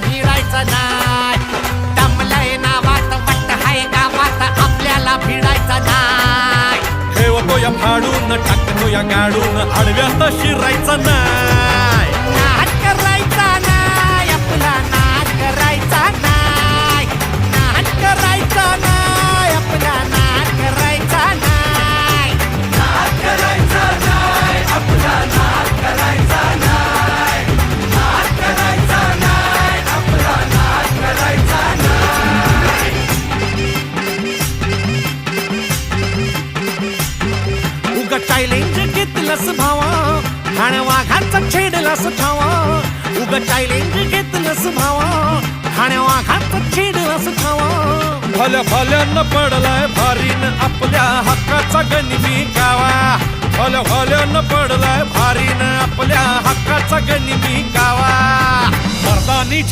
भिडायचं नाही. दमलंय नावात वाट हाय गावात आपल्याला भिडायचं नाही. ठेवतो या फाडून टाकतो या गाडून आडव्यात शिरायचं नाही. नाद करायचा नाही आपला नाद करायचा नाही. नाद करायचा नाही आपला नाद करायचा नाही. नाद करायचा नाही आपला नाद करायचा नाही. नाद करायचा नाही आपला नाद करायचा नाही. उगा चॅलेंज घेतलंस भावा ठाण्या वाघाचा छेडलास ठावा. उगा चॅलेंज घेतलंस भावा ठाण्या वाघाचा छेडलास ठावा. भल्या भल्यानं पडलाय भारीन आपल्या हक्काचा गनिमी गावा. भल्या भल्यानं पडलाय भारीन आपल्या हक्काचा गनिमी गावा. मर्दानी